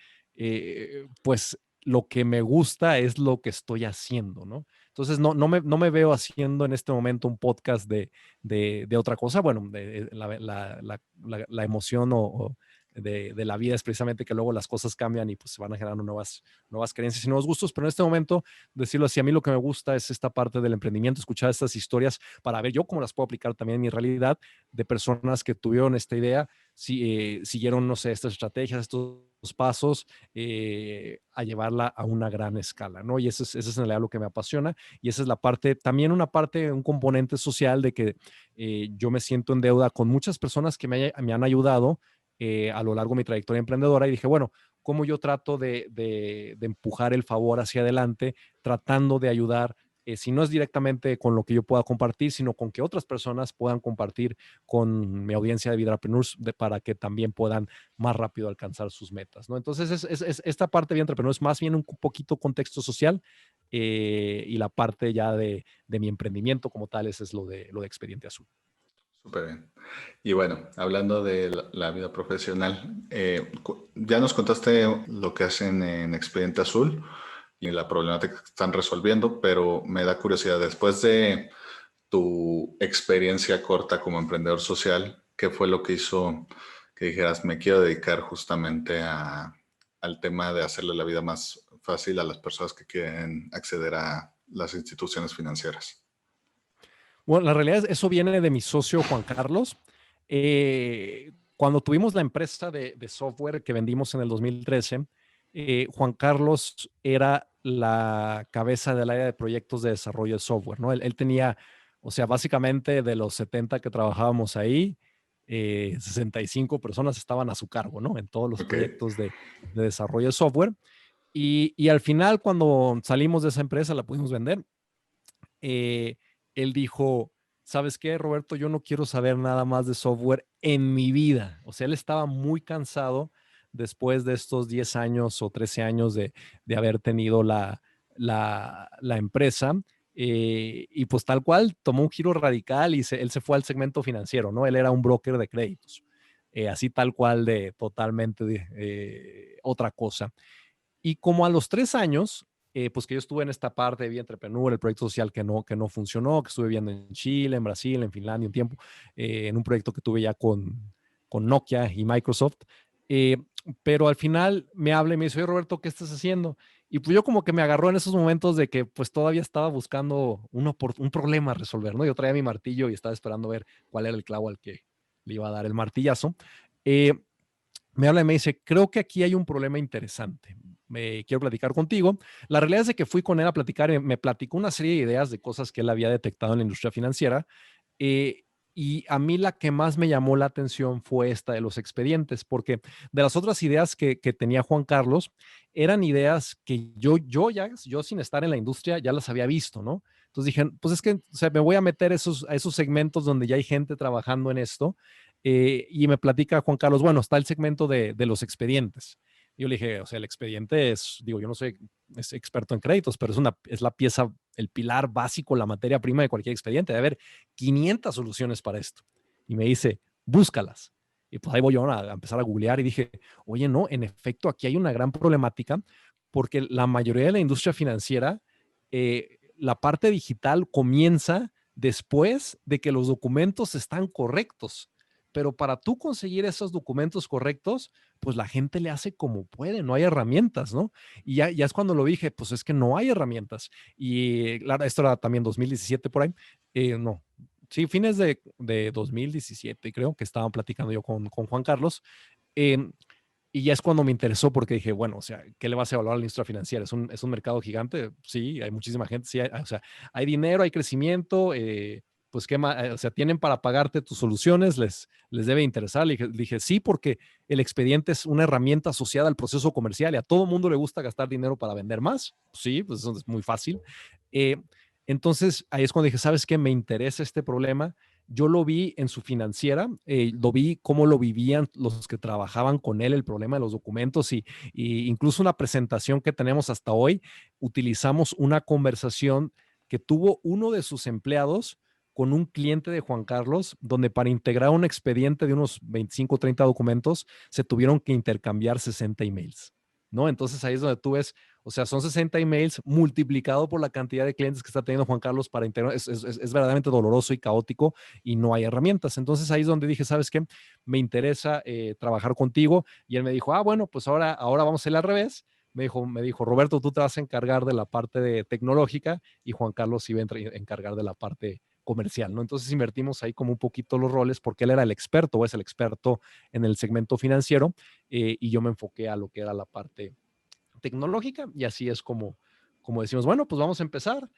pues lo que me gusta es lo que estoy haciendo, ¿no? Entonces no me veo haciendo en este momento un podcast de otra cosa. Bueno, la emoción de la vida es precisamente que luego las cosas cambian y pues se van a generar nuevas creencias y nuevos gustos, pero en este momento, decirlo así, a mí lo que me gusta es esta parte del emprendimiento, escuchar estas historias para ver yo cómo las puedo aplicar también en mi realidad de personas que tuvieron esta idea, siguieron, no sé, estas estrategias, estos pasos a llevarla a una gran escala, ¿no? Y ese es en realidad lo que me apasiona y esa es la parte, también una parte, un componente social de que yo me siento en deuda con muchas personas que me han ayudado a lo largo de mi trayectoria emprendedora y dije, bueno, ¿cómo yo trato de empujar el favor hacia adelante, tratando de ayudar, si no es directamente con lo que yo pueda compartir, sino con que otras personas puedan compartir con mi audiencia de Vidrapreneurs para que también puedan más rápido alcanzar sus metas, ¿no? Entonces, esta parte de Vidrapreneurs es más bien un poquito contexto social y la parte ya de mi emprendimiento como tal, ese es lo de Expediente Azul. Súper bien. Y bueno, hablando de la vida profesional, ya nos contaste lo que hacen en Expediente Azul y la problemática que están resolviendo, pero me da curiosidad, después de tu experiencia corta como emprendedor social, ¿qué fue lo que hizo que dijeras, me quiero dedicar justamente al tema de hacerle la vida más fácil a las personas que quieren acceder a las instituciones financieras? Bueno, la realidad es eso viene de mi socio Juan Carlos. Cuando tuvimos la empresa de software que vendimos en el 2013, Juan Carlos era la cabeza del área de proyectos de desarrollo de software, ¿no? Él tenía, o sea, básicamente de los 70 que trabajábamos ahí, 65 personas estaban a su cargo, ¿no? En todos los Ok. proyectos de desarrollo de software. Y al final, cuando salimos de esa empresa, la pudimos vender. Él dijo, ¿sabes qué, Roberto? Yo no quiero saber nada más de software en mi vida. O sea, él estaba muy cansado después de estos 10 años o 13 años de haber tenido la empresa. Y pues tal cual tomó un giro radical y él se fue al segmento financiero, ¿no? Él era un broker de créditos. Así tal cual de totalmente otra cosa. Y como a los 3 años, pues que yo estuve en esta parte de Vida Entrepreneur, el proyecto social que no funcionó, que estuve viendo en Chile, en Brasil, en Finlandia un tiempo, en un proyecto que tuve ya con Nokia y Microsoft. Eh, pero al final me habla y me dice, oye Roberto, ¿qué estás haciendo? Y pues yo como que me agarró en esos momentos de que pues todavía estaba buscando un problema a resolver, ¿no? Yo traía mi martillo y estaba esperando ver cuál era el clavo al que le iba a dar el martillazo. Eh, Me habla y me dice, creo que aquí hay un problema interesante. Me quiero platicar contigo. La realidad es de que fui con él a platicar y me platicó una serie de ideas de cosas que él había detectado en la industria financiera. eh, y a mí la que más me llamó la atención fue esta de los expedientes, porque de las otras ideas que tenía Juan Carlos, eran ideas que yo sin estar en la industria ya las había visto, ¿no? Entonces dije, pues es que o sea, me voy a meter a esos segmentos donde ya hay gente trabajando en esto y me platica Juan Carlos, bueno, está el segmento de los expedientes. Yo le dije, o sea, el expediente es, digo, yo no soy experto en créditos, pero es la pieza, el pilar básico, la materia prima de cualquier expediente. Debe haber 500 soluciones para esto. Y me dice, búscalas. Y pues ahí voy yo a empezar a googlear y dije, oye, no, en efecto, aquí hay una gran problemática porque la mayoría de la industria financiera, la parte digital comienza después de que los documentos están correctos. pero para tú conseguir esos documentos correctos, pues la gente le hace como puede, no hay herramientas, ¿no? Y ya es cuando lo dije, pues es que no hay herramientas. Y claro, esto era también 2017 por ahí, no, sí, fines de 2017, creo que estaban platicando yo con Juan Carlos. eh, y ya es cuando me interesó porque dije, bueno, o sea, ¿qué le vas a evaluar a la industria financiera? ¿Es un mercado gigante? Sí, hay muchísima gente, sí, o sea, hay dinero, hay crecimiento, pues qué más, o sea, tienen para pagarte tus soluciones, les debe interesar. Le dije, sí, porque el expediente es una herramienta asociada al proceso comercial y a todo mundo le gusta gastar dinero para vender más. Sí, pues eso es muy fácil. Eh, entonces, ahí es cuando dije, ¿sabes qué? Me interesa este problema. Yo lo vi en su financiera, lo vi cómo lo vivían los que trabajaban con él, el problema de los documentos y incluso una presentación que tenemos hasta hoy, utilizamos una conversación que tuvo uno de sus empleados con un cliente de Juan Carlos, donde para integrar un expediente de unos 25 o 30 documentos se tuvieron que intercambiar 60 emails, ¿no? Entonces ahí es donde tú ves, o sea, son 60 emails multiplicado por la cantidad de clientes que está teniendo Juan Carlos para integrar. Es verdaderamente doloroso y caótico y no hay herramientas. Entonces ahí es donde dije, ¿sabes qué? Me interesa trabajar contigo. Y él me dijo, bueno, pues ahora vamos a ir al revés. Me dijo, Roberto, tú te vas a encargar de la parte tecnológica y Juan Carlos iba a encargar de la parte comercial, ¿no? Entonces invertimos ahí como un poquito los roles porque él era el experto o es el experto en el segmento financiero y yo me enfoqué a lo que era la parte tecnológica y así es como decimos, bueno, pues vamos a empezar.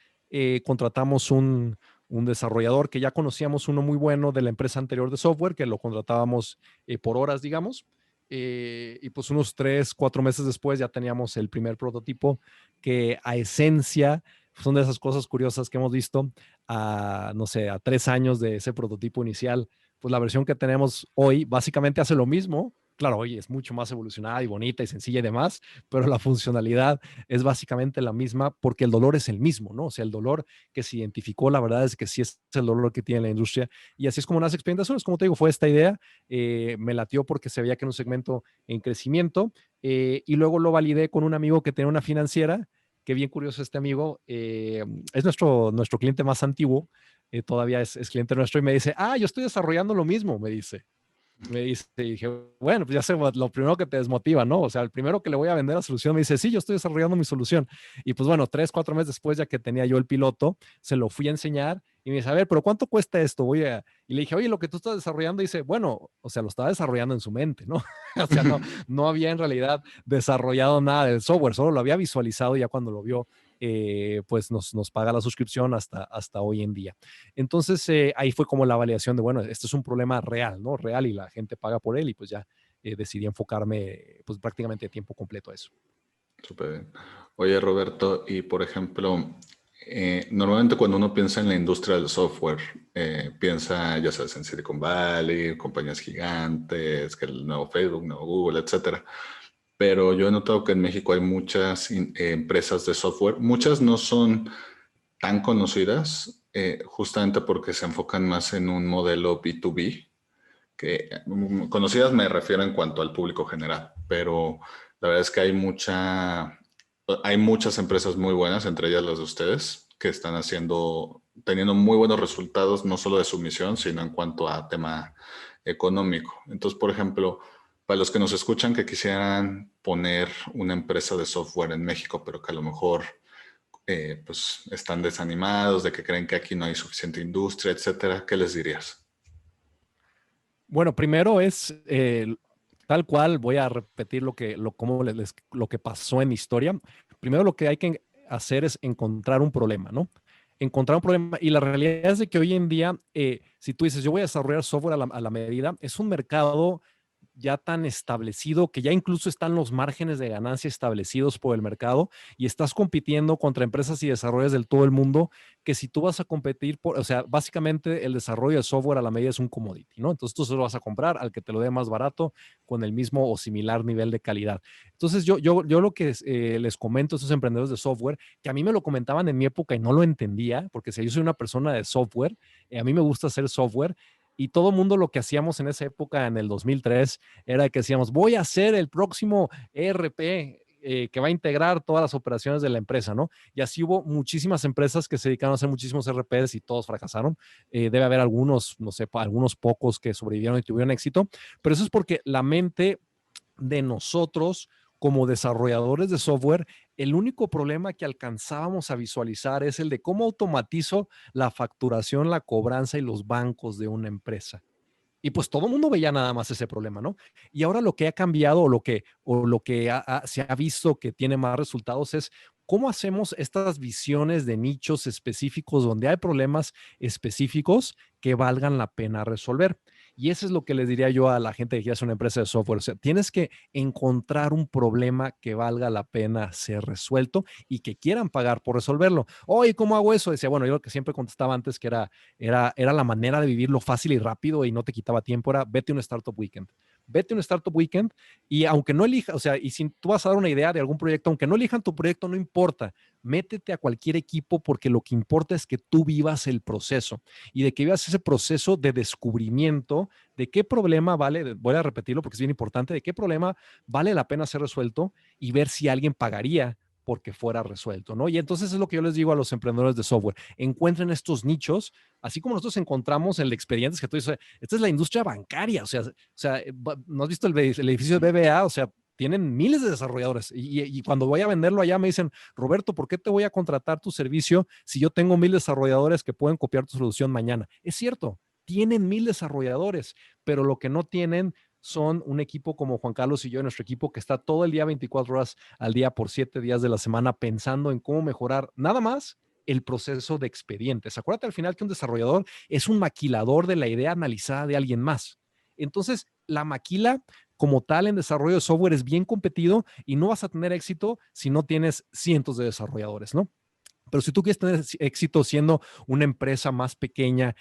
Contratamos un desarrollador que ya conocíamos, uno muy bueno de la empresa anterior de software, que lo contratábamos por horas, digamos. Y pues unos 3, 4 meses después ya teníamos el primer prototipo que a esencia son de esas cosas curiosas que hemos visto no sé, a 3 años de ese prototipo inicial. Pues la versión que tenemos hoy básicamente hace lo mismo. Claro, hoy es mucho más evolucionada y bonita y sencilla y demás, pero la funcionalidad es básicamente la misma porque el dolor es el mismo, ¿no? O sea, el dolor que se identificó, la verdad es que sí es el dolor que tiene la industria y así es como nace Experimentaciones. Como te digo, fue esta idea, me latió porque se veía que era un segmento en crecimiento y luego lo validé con un amigo que tenía una financiera, que bien curioso este amigo, es nuestro cliente más antiguo, todavía es cliente nuestro y me dice, yo estoy desarrollando lo mismo, me dice. Y dije, bueno, pues ya sé, lo primero que te desmotiva, ¿no? O sea, el primero que le voy a vender la solución me dice, sí, yo estoy desarrollando mi solución. Y pues bueno, 3, 4 meses después, ya que tenía yo el piloto, se lo fui a enseñar y me dice, a ver, pero ¿cuánto cuesta esto? Y le dije, oye, lo que tú estás desarrollando, dice, bueno, o sea, lo estaba desarrollando en su mente, ¿no? O sea, no había en realidad desarrollado nada del software, solo lo había visualizado y ya cuando lo vio, pues nos paga la suscripción hasta hoy en día. Entonces, ahí fue como la validación de, bueno, este es un problema real, ¿no? Real y la gente paga por él y pues ya decidí enfocarme pues prácticamente a tiempo completo a eso. Súper bien. Oye, Roberto, y por ejemplo, normalmente cuando uno piensa en la industria del software, piensa, ya sabes, en Silicon Valley, compañías gigantes, que el nuevo Facebook, nuevo Google, etcétera. Pero yo he notado que en México hay muchas empresas de software. Muchas no son tan conocidas, justamente porque se enfocan más en un modelo B2B, que conocidas me refiero en cuanto al público general, pero la verdad es que hay muchas empresas muy buenas, entre ellas las de ustedes, que están teniendo muy buenos resultados, no solo de su misión, sino en cuanto a tema económico. Entonces, por ejemplo, para los que nos escuchan que quisieran poner una empresa de software en México, pero que a lo mejor pues están desanimados de que creen que aquí no hay suficiente industria, etcétera, ¿qué les dirías? Bueno, primero es tal cual, voy a repetir lo que pasó en mi historia. Primero lo que hay que hacer es encontrar un problema, ¿no? Encontrar un problema. Y la realidad es de que hoy en día, si tú dices, yo voy a desarrollar software a la medida, es un mercado ya tan establecido que ya incluso están los márgenes de ganancia establecidos por el mercado y estás compitiendo contra empresas y desarrolladores del todo el mundo que si tú vas a competir o sea, básicamente el desarrollo de software a la medida es un commodity, ¿no? Entonces tú se lo vas a comprar al que te lo dé más barato con el mismo o similar nivel de calidad. Entonces yo lo que les comento a esos emprendedores de software, que a mí me lo comentaban en mi época y no lo entendía, porque si yo soy una persona de software, a mí me gusta hacer software, y todo el mundo lo que hacíamos en esa época, en el 2003, era que decíamos, voy a hacer el próximo ERP, que va a integrar todas las operaciones de la empresa, ¿no? Y así hubo muchísimas empresas que se dedicaron a hacer muchísimos RPs y todos fracasaron. Debe haber algunos, no sé, algunos pocos que sobrevivieron y tuvieron éxito, pero eso es porque la mente de nosotros como desarrolladores de software, el único problema que alcanzábamos a visualizar es el de cómo automatizo la facturación, la cobranza y los bancos de una empresa. Y pues todo el mundo veía nada más ese problema, ¿no? Y ahora lo que ha cambiado o lo que se ha visto que tiene más resultados es cómo hacemos estas visiones de nichos específicos donde hay problemas específicos que valgan la pena resolver. Y eso es lo que les diría yo a la gente que quiere hacer una empresa de software. O sea, tienes que encontrar un problema que valga la pena ser resuelto y que quieran pagar por resolverlo. Oye, ¿cómo hago eso? Decía, bueno, yo lo que siempre contestaba antes que era la manera de vivirlo fácil y rápido y no te quitaba tiempo, era vete a un Startup Weekend. Vete a un Startup Weekend y aunque no elijas, o sea, y si tú vas a dar una idea de algún proyecto, aunque no elijan tu proyecto, no importa. Métete a cualquier equipo porque lo que importa es que tú vivas el proceso y de que vivas ese proceso de descubrimiento de qué problema vale, voy a repetirlo porque es bien importante, de qué problema vale la pena ser resuelto y ver si alguien pagaría porque fuera resuelto, ¿no? Y entonces es lo que yo les digo a los emprendedores de software, encuentren estos nichos, así como nosotros encontramos en el Expedientes que tú dices, esta es la industria bancaria, o sea, ¿no has visto el edificio de BBA? O sea, tienen miles de desarrolladores y cuando voy a venderlo allá me dicen, Roberto, ¿por qué te voy a contratar tu servicio si yo tengo 1000 desarrolladores que pueden copiar tu solución mañana? Es cierto, tienen 1000 desarrolladores, pero lo que no tienen son un equipo como Juan Carlos y yo, nuestro equipo, que está todo el día 24 horas al día por 7 días de la semana pensando en cómo mejorar nada más el proceso de expedientes. Acuérdate al final que un desarrollador es un maquilador de la idea analizada de alguien más. Entonces, la maquila como tal en desarrollo de software es bien competido y no vas a tener éxito si no tienes cientos de desarrolladores, ¿no? Pero si tú quieres tener éxito siendo una empresa más pequeña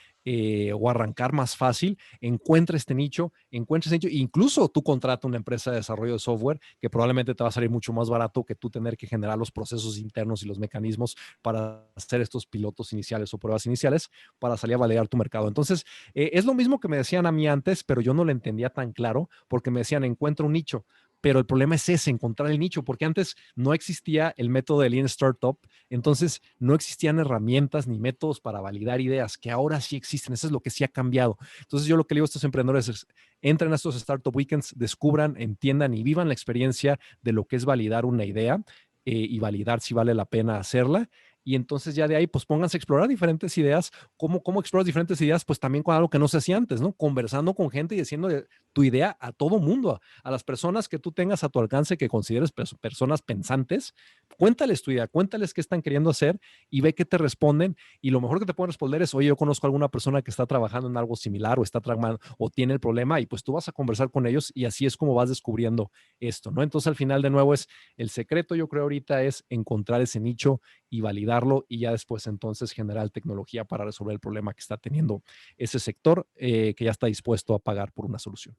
o arrancar más fácil, encuentra este nicho, incluso tú contrata una empresa de desarrollo de software que probablemente te va a salir mucho más barato que tú tener que generar los procesos internos y los mecanismos para hacer estos pilotos iniciales o pruebas iniciales para salir a validar tu mercado. Entonces, es lo mismo que me decían a mí antes, pero yo no lo entendía tan claro porque me decían, encuentra un nicho. Pero el problema es ese, encontrar el nicho, porque antes no existía el método de Lean Startup, entonces no existían herramientas ni métodos para validar ideas, que ahora sí existen, eso es lo que sí ha cambiado. Entonces yo lo que le digo a estos emprendedores es, entren a estos Startup Weekends, descubran, entiendan y vivan la experiencia de lo que es validar una idea y validar si vale la pena hacerla. Y entonces ya de ahí, pues pónganse a explorar diferentes ideas. ¿Cómo exploras diferentes ideas? Pues también con algo que no se hacía antes, ¿no? Conversando con gente y diciendo tu idea a todo mundo, a las personas que tú tengas a tu alcance, que consideres personas pensantes, cuéntales tu idea, cuéntales qué están queriendo hacer y ve qué te responden. Y lo mejor que te pueden responder es, oye, yo conozco a alguna persona que está trabajando en algo similar o está trabajando o tiene el problema y pues tú vas a conversar con ellos y así es como vas descubriendo esto, ¿no? Entonces al final de nuevo es el secreto, yo creo ahorita es encontrar ese nicho y validarlo y ya después entonces generar tecnología para resolver el problema que está teniendo ese sector que ya está dispuesto a pagar por una solución.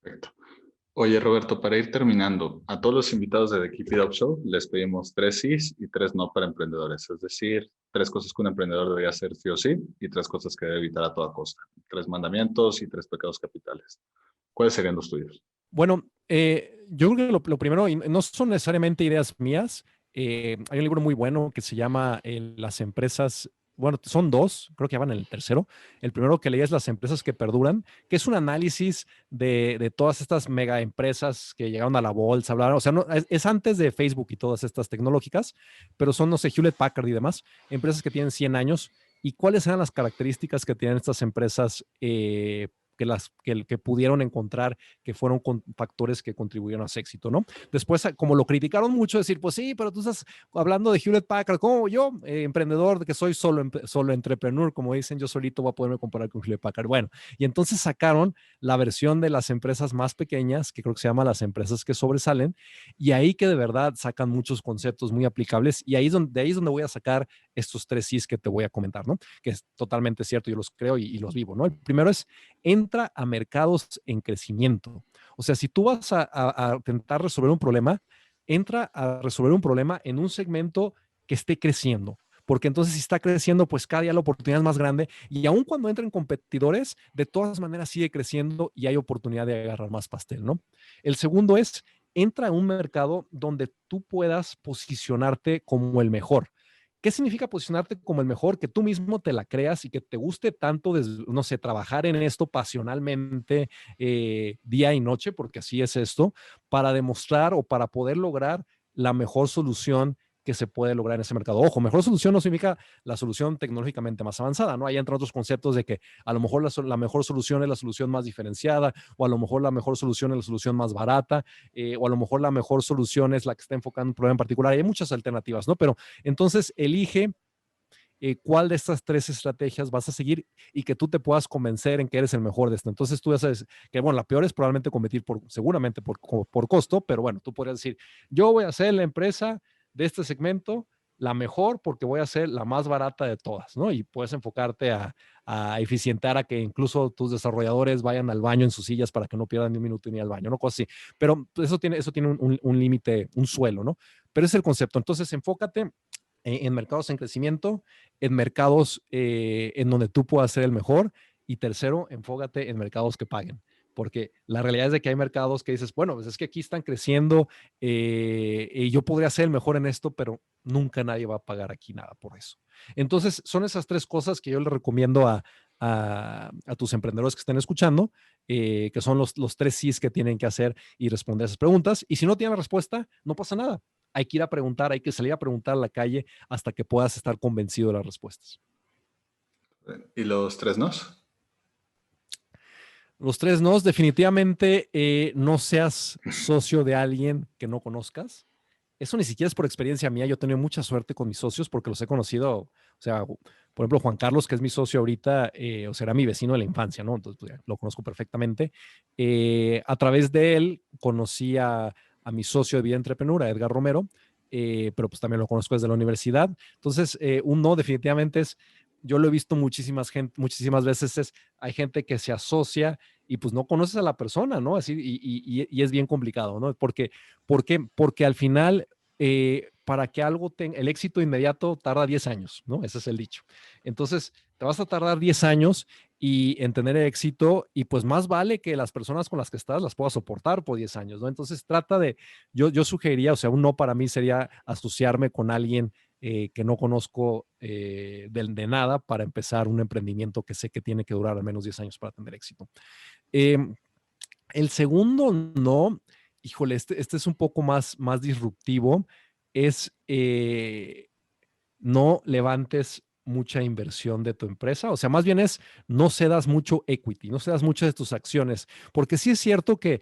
Perfecto. Oye, Roberto, para ir terminando, a todos los invitados de The Keep It Up Show les pedimos 3 sís y 3 no para emprendedores. Es decir, 3 cosas que un emprendedor debería hacer sí o sí y 3 cosas que debe evitar a toda costa. 3 mandamientos y 3 pecados capitales. ¿Cuáles serían los tuyos? Bueno, yo creo que lo primero, y no son necesariamente ideas mías, hay un libro muy bueno que se llama Las empresas, bueno, son dos, creo que ya van en el tercero. El primero que leí es Las empresas que perduran, que es un análisis de todas estas mega empresas que llegaron a la bolsa, hablaron, o sea, no, es antes de Facebook y todas estas tecnológicas, pero son, no sé, Hewlett Packard y demás, empresas que tienen 100 años. ¿Y cuáles eran las características que tienen estas empresas que pudieron encontrar que fueron factores que contribuyeron a su éxito, ¿no? Después, como lo criticaron mucho, decir, pues sí, pero tú estás hablando de Hewlett Packard, como yo, emprendedor, que soy solo entrepreneur, como dicen, yo solito voy a poderme comparar con Hewlett Packard. Bueno, y entonces sacaron la versión de las empresas más pequeñas, que creo que se llama las empresas que sobresalen, y ahí que de verdad sacan muchos conceptos muy aplicables, y ahí es donde voy a sacar estos 3 sís que te voy a comentar, ¿no? Que es totalmente cierto, yo los creo y los vivo, ¿no? El primero es, entra a mercados en crecimiento. O sea, si tú vas a intentar resolver un problema, entra a resolver un problema en un segmento que esté creciendo. Porque entonces si está creciendo, pues cada día la oportunidad es más grande y aun cuando entren competidores, de todas maneras sigue creciendo y hay oportunidad de agarrar más pastel, ¿no? El segundo es, entra a un mercado donde tú puedas posicionarte como el mejor. ¿Qué significa posicionarte como el mejor? Que tú mismo te la creas y que te guste tanto, no sé, trabajar en esto pasionalmente día y noche, porque así es esto, para demostrar o para poder lograr la mejor solución que se puede lograr en ese mercado. Ojo, mejor solución no significa la solución tecnológicamente más avanzada, ¿no? Ahí entran otros conceptos de que a lo mejor la mejor solución es la solución más diferenciada, o a lo mejor la mejor solución es la solución más barata, o a lo mejor la mejor solución es la que está enfocando un problema en particular. Hay muchas alternativas, ¿no? Pero entonces elige cuál de estas tres estrategias vas a seguir y que tú te puedas convencer en que eres el mejor de esto. Entonces tú ya sabes que, bueno, la peor es probablemente competir seguramente por costo, pero bueno, tú podrías decir, yo voy a hacer la empresa de este segmento la mejor porque voy a ser la más barata de todas, ¿no? Y puedes enfocarte a eficientar, a que incluso tus desarrolladores vayan al baño en sus sillas para que no pierdan ni un minuto ni al baño, ¿no? Cosas así. Pero eso tiene un límite, un suelo, ¿no? Pero es el concepto. Entonces enfócate en mercados en crecimiento, en mercados en donde tú puedas ser el mejor. Y tercero, enfócate en mercados que paguen. Porque la realidad es de que hay mercados que dices, bueno, pues es que aquí están creciendo y yo podría ser el mejor en esto, pero nunca nadie va a pagar aquí nada por eso. Entonces, son esas tres cosas que yo le recomiendo a tus emprendedores que estén escuchando, que son los tres sís que tienen que hacer y responder esas preguntas. Y si no tienen respuesta, no pasa nada. Hay que ir a preguntar, hay que salir a preguntar a la calle hasta que puedas estar convencido de las respuestas. ¿Y los tres nos? Los tres nos, definitivamente no seas socio de alguien que no conozcas. Eso ni siquiera es por experiencia mía. Yo he tenido mucha suerte con mis socios porque los he conocido. O sea, por ejemplo, Juan Carlos, que es mi socio ahorita, o será mi vecino de la infancia, ¿no? Entonces, pues, ya, lo conozco perfectamente. A través de él conocí a mi socio de Vida Entrepreneur, a Edgar Romero, pero pues también lo conozco desde la universidad. Entonces, un no definitivamente es, yo lo he visto muchísimas veces, hay gente que se asocia y pues no conoces a la persona, ¿no? Así, y es bien complicado, ¿no? Porque al final, para que algo tenga, el éxito inmediato tarda 10 años, ¿no? Ese es el dicho. Entonces, te vas a tardar 10 años en tener éxito y pues más vale que las personas con las que estás las puedas soportar por 10 años, ¿no? Entonces, yo sugeriría, o sea, un no para mí sería asociarme con alguien que no conozco de nada para empezar un emprendimiento que sé que tiene que durar al menos 10 años para tener éxito. Eh, el segundo no, híjole, este es un poco más disruptivo, es no levantes mucha inversión de tu empresa, o sea, más bien es no cedas mucho equity, no cedas muchas de tus acciones, porque sí es cierto que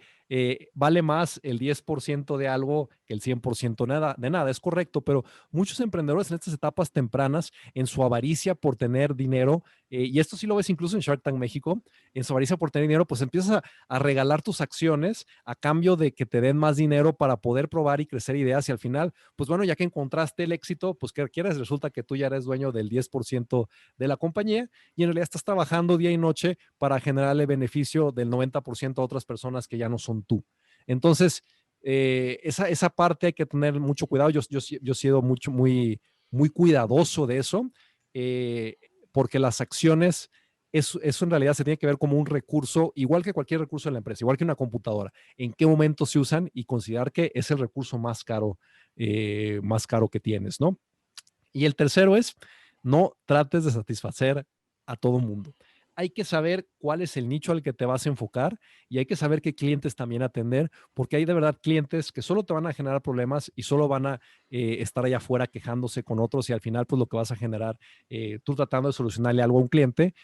vale más el 10% de algo que el 100% de nada, es correcto, pero muchos emprendedores en estas etapas tempranas, en su avaricia por tener dinero, y esto sí lo ves incluso en Shark Tank México, en su avaricia por tener dinero, pues empiezas a regalar tus acciones a cambio de que te den más dinero para poder probar y crecer ideas y al final, pues bueno, ya que encontraste el éxito, pues ¿qué quieres? Resulta que tú ya eres dueño del 10% de la compañía y en realidad estás trabajando día y noche para generarle beneficio del 90% a otras personas que ya no son tú. Entonces, esa parte hay que tener mucho cuidado. Yo he sido muy cuidadoso de eso, porque las acciones, eso en realidad se tiene que ver como un recurso, igual que cualquier recurso de la empresa, igual que una computadora. ¿En qué momento se usan? Y considerar que es el recurso más caro que tienes, ¿no? Y el tercero es, no trates de satisfacer a todo mundo. Hay que saber cuál es el nicho al que te vas a enfocar y hay que saber qué clientes también atender, porque hay de verdad clientes que solo te van a generar problemas y solo van a estar allá afuera quejándose con otros y al final pues lo que vas a generar, tú tratando de solucionarle algo a un cliente,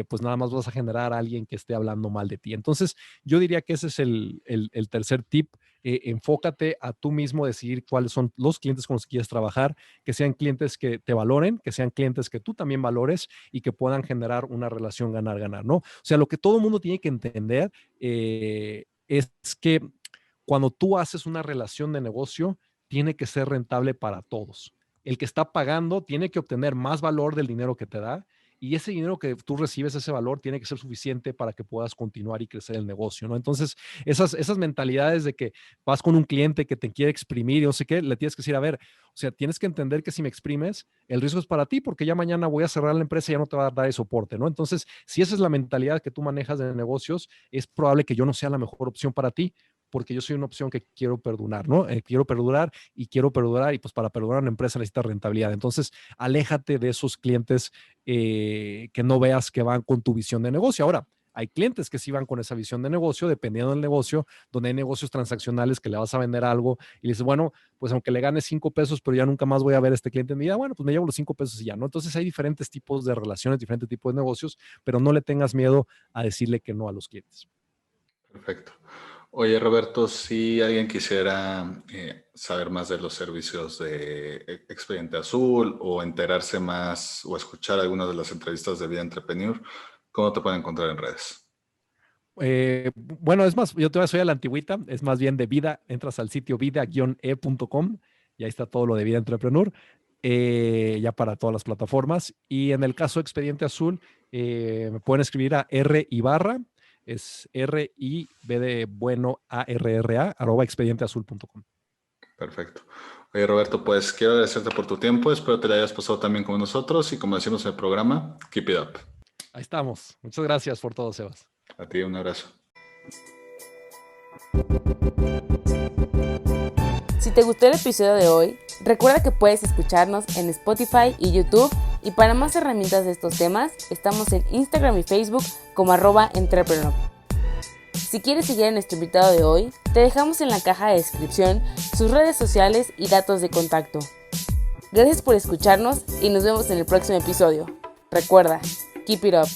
pues nada más vas a generar a alguien que esté hablando mal de ti. Entonces yo diría que ese es el tercer tip. Enfócate a tú mismo, decidir cuáles son los clientes con los que quieres trabajar, que sean clientes que te valoren, que sean clientes que tú también valores y que puedan generar una relación ganar-ganar, ¿no? O sea, lo que todo el mundo tiene que entender es que cuando tú haces una relación de negocio, tiene que ser rentable para todos. El que está pagando tiene que obtener más valor del dinero que te da y ese dinero que tú recibes, ese valor, tiene que ser suficiente para que puedas continuar y crecer el negocio, ¿no? Entonces, esas mentalidades de que vas con un cliente que te quiere exprimir y no sé qué, le tienes que decir, a ver, o sea, tienes que entender que si me exprimes, el riesgo es para ti porque ya mañana voy a cerrar la empresa y ya no te va a dar el soporte, ¿no? Entonces, si esa es la mentalidad que tú manejas de negocios, es probable que yo no sea la mejor opción para ti, porque yo soy una opción que quiero perdurar, ¿no? Quiero perdurar y pues para perdurar una empresa necesita rentabilidad. Entonces, aléjate de esos clientes que no veas que van con tu visión de negocio. Ahora, hay clientes que sí van con esa visión de negocio, dependiendo del negocio, donde hay negocios transaccionales que le vas a vender algo y le dices, bueno, pues aunque le gane 5 pesos, pero ya nunca más voy a ver a este cliente en mi vida, bueno, pues me llevo los 5 pesos y ya, ¿no? Entonces hay diferentes tipos de relaciones, diferentes tipos de negocios, pero no le tengas miedo a decirle que no a los clientes. Perfecto. Oye, Roberto, si alguien quisiera saber más de los servicios de Expediente Azul o enterarse más o escuchar algunas de las entrevistas de Vida Entrepreneur, ¿cómo te pueden encontrar en redes? Bueno, es más, yo todavía soy a la antigüita, es más bien de vida, entras al sitio vida-e.com y ahí está todo lo de Vida Entrepreneur, ya para todas las plataformas. Y en el caso de Expediente Azul, me pueden escribir a R-Ibarra, es R-I-B de bueno A-R-R-A, @expedienteazul.com. Perfecto. Oye, Roberto, pues quiero agradecerte por tu tiempo. Espero te la hayas pasado también con nosotros y como decimos en el programa, keep it up. Ahí estamos. Muchas gracias por todo, Sebas. A ti un abrazo. Si te gustó el episodio de hoy, recuerda que puedes escucharnos en Spotify y YouTube, y para más herramientas de estos temas, estamos en Instagram y Facebook como @entrepreneur. Si quieres seguir a nuestro invitado de hoy, te dejamos en la caja de descripción sus redes sociales y datos de contacto. Gracias por escucharnos y nos vemos en el próximo episodio. Recuerda, keep it up.